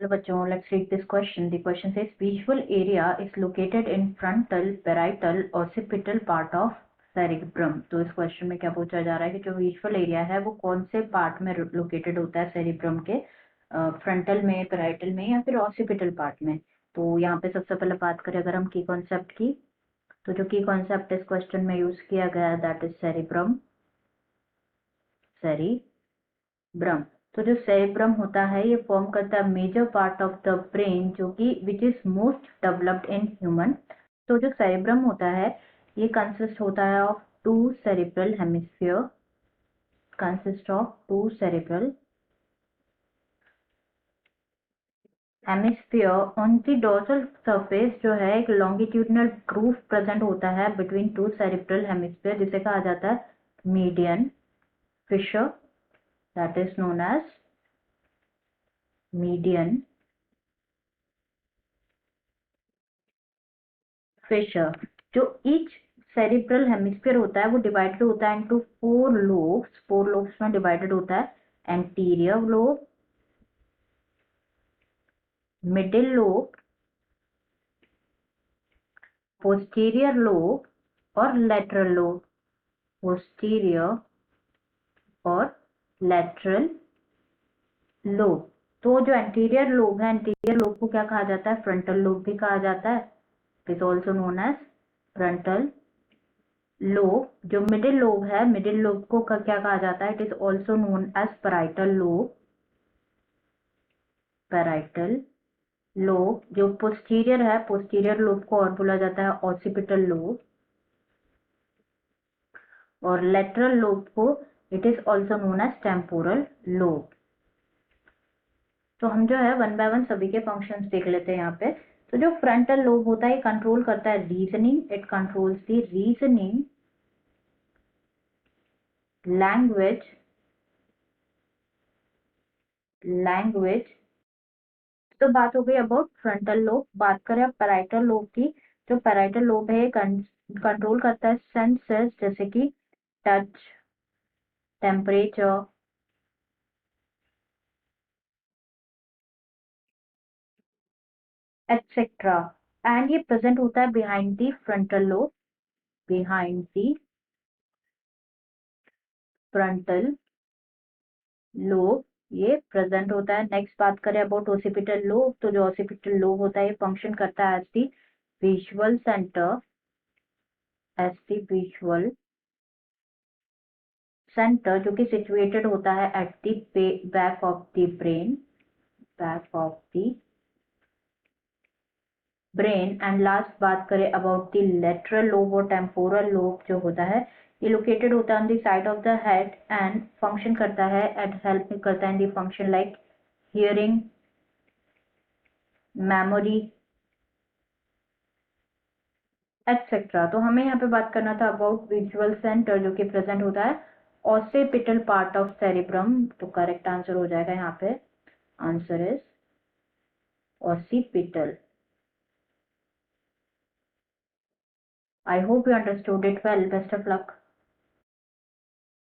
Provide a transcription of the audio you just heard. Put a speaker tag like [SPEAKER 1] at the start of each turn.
[SPEAKER 1] Hello बच्चों, let's read this question. The question says visual area is located in frontal, parietal, occipital part of cerebrum. तो इस question में क्या पूछा जा रहा है कि जो विजुअल एरिया है वो कौन से पार्ट में लोकेटेड होता है सेरिब्रम के, फ्रंटल में, पैराइटल में या फिर ऑसिपिटल पार्ट में. तो यहाँ पे सबसे पहले बात करें अगर हम की कॉन्सेप्ट की, तो जो की कॉन्सेप्ट इस क्वेश्चन में यूज किया गया है दैट इज सेरिब्रम. सेरिब्रम, तो जो सेरिब्रम होता है ये फॉर्म करता है major part of the brain जो कि which is most developed in human. तो जो सेरिब्रम होता है ये कंसिस्ट होता है of two cerebral hemisphere. Consist of two cerebral hemisphere. On the dorsal surface जो है एक लॉन्गिट्यूडनल ग्रूव प्रेजेंट होता है बिटवीन टू सेरिब्रल हेमिस्फीयर जिसे कहा जाता है median fissure. That is known as median fissure. जो ईच सेरिब्रल हेमिस्फीयर होता है वो डिवाइडेड होता है into four lobes. Four lobes में डिवाइडेड होता है anterior lobe, middle lobe, posterior lobe और लेटरल लोब. पोस्टीरियर और लेटरल लोब. तो जो एंटीरियर लोब है, एंटीरियर लोब को क्या कहा जाता है? फ्रंटल लोब भी कहा जाता है. It is also known as frontal lobe. जो मिडिल लोब है, मिडिल लोब को क्या कहा जाता है? It is also known as parietal lobe. Parietal lobe. जो पोस्टीरियर है, पोस्टीरियर लोब को और बोला जाता है ऑसिपिटल लोब. और लेटरल लोब को it is also known as temporal lobe. तो हम जो है वन बाय वन सभी के फंक्शंस देख लेते हैं यहाँ पे. तो जो फ्रंटल लोब होता है ये कंट्रोल करता है reasoning. It controls the reasoning, language. तो बात हो गई अबाउट फ्रंटल लोब. बात करें अब पैराइटल लोब की. जो पैराइटल लोब है कंट्रोल करता है सेंसेस जैसे कि टच, टेम्परेचर, एटसेट्रा. एंड ये प्रेजेंट होता है behind the frontal lobe. Behind the frontal lobe ये प्रेजेंट होता है. नेक्स्ट बात करें अबाउट ओसिपिटल लोब. तो जो ओसिपिटल लोब होता है ये फंक्शन करता है as the visual centre. As the visual centre जो कि सिचुएटेड होता है at the back of the brain. Back of the brain. And last बात करें अबाउट द लेटरल लोब और टेम्पोरल लोब जो होता है ये लोकेटेड होता है on the side of the head and function करता है एट हेल्प करता है in the function like hearing, memory etcetera. तो हमें यहाँ पे बात करना था अबाउट विजुअल सेंटर जो कि प्रेजेंट होता है ऑसिपिटल पार्ट ऑफ सेरिब्रम. तो करेक्ट आंसर हो जाएगा यहाँ पे. Answer is occipital. I hope you understood it well. Best of luck.